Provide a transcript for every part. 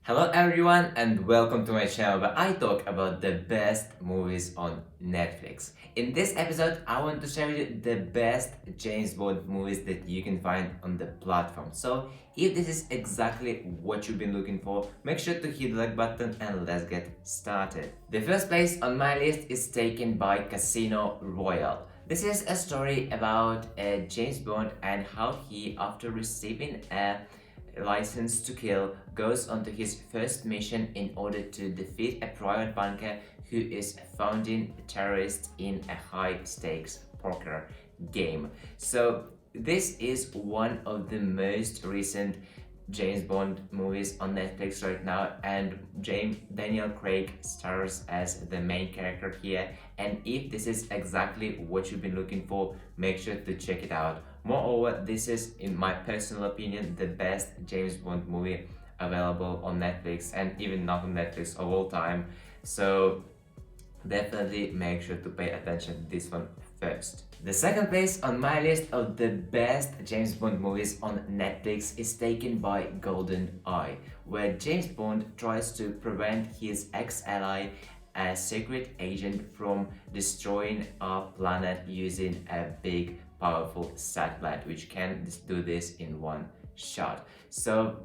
Hello everyone and welcome to my channel where I talk about the best movies on Netflix. In this episode, I want to share with you the best James Bond movies that you can find on the platform. So if this is exactly what you've been looking for, make sure to hit the like button and let's get started. The first place on my list is taken by Casino Royale. This is a story about James Bond and how he, after receiving a license to kill, goes on to his first mission in order to defeat a private banker who is founding terrorists in a high stakes poker game. So this is one of the most recent James Bond movies on Netflix right now, and Daniel Craig stars as the main character here. And if this is exactly what you've been looking for, make sure to check it out. Moreover, this is, in my personal opinion, the best James Bond movie available on Netflix, and even not on Netflix, of all time. So definitely make sure to pay attention to this one first. The second place on my list of the best James Bond movies on Netflix is taken by GoldenEye, where James Bond tries to prevent his ex-ally, a secret agent, from destroying our planet using a big powerful satellite which can do this in one shot. So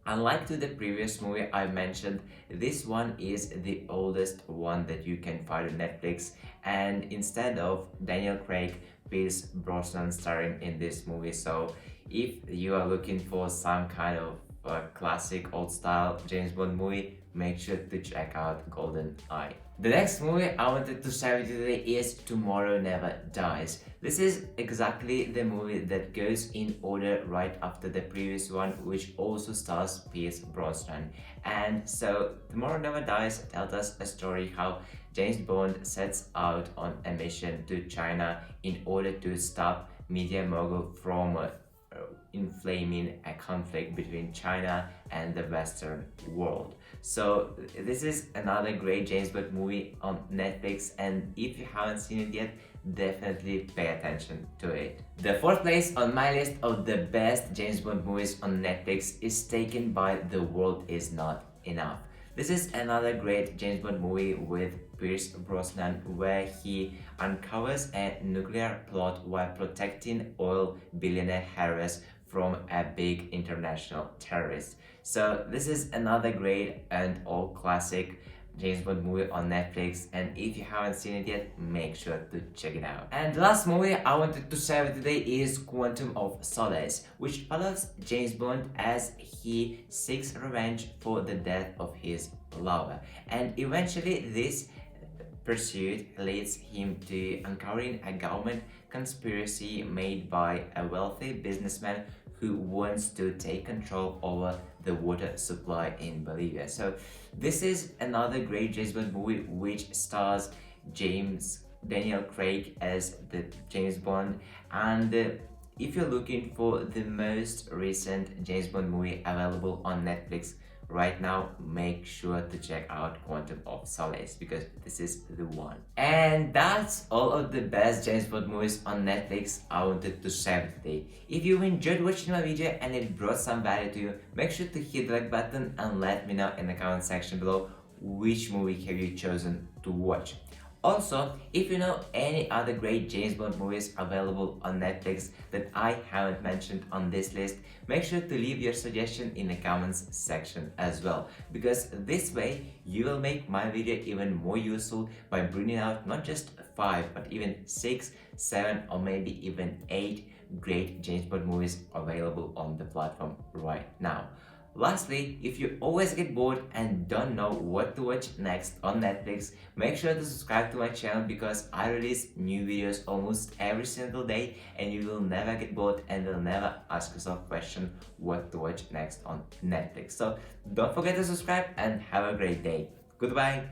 unlike to the previous movie I mentioned, this one is the oldest one that you can find on Netflix, and instead of Daniel Craig, Pierce Brosnan starring in this movie. So if you are looking for some kind of classic old style James Bond movie, make sure to check out GoldenEye. The next movie I wanted to share with you today is Tomorrow Never Dies. This is exactly the movie that goes in order right after the previous one, which also stars Pierce Brosnan. And so Tomorrow Never Dies tells us a story how James Bond sets out on a mission to China in order to stop media mogul from inflaming a conflict between China and the Western world. So this is another great James Bond movie on Netflix, and if you haven't seen it yet, definitely pay attention to it. The fourth place on my list of the best James Bond movies on Netflix is taken by The World Is Not Enough. This is another great James Bond movie with Pierce Brosnan, where he uncovers a nuclear plot while protecting oil billionaire heiress from a big international terrorist. So this is another great and old classic James Bond movie on Netflix, and if you haven't seen it yet, make sure to check it out. And the last movie I wanted to share with today is Quantum of Solace, which follows James Bond as he seeks revenge for the death of his lover, and eventually this pursuit leads him to uncovering a government conspiracy made by a wealthy businessman who wants to take control over the water supply in Bolivia. So this is another great James Bond movie which stars Daniel Craig as the James Bond. And if you're looking for the most recent James Bond movie available on Netflix right now, make sure to check out Quantum of Solace, because this is the one. And that's all of the best James Bond movies on Netflix I wanted to share today. If you enjoyed watching my video and it brought some value to you, make sure to hit the like button and let me know in the comment section below which movie have you chosen to watch. Also, if you know any other great James Bond movies available on Netflix that I haven't mentioned on this list, make sure to leave your suggestion in the comments section as well, because this way you will make my video even more useful by bringing out not just 5 but even 6, 7 or maybe even 8 great James Bond movies available on the platform right now. Lastly, if you always get bored and don't know what to watch next on Netflix, make sure to subscribe to my channel, because I release new videos almost every single day and you will never get bored and will never ask yourself question what to watch next on Netflix. So don't forget to subscribe and have a great day. Goodbye!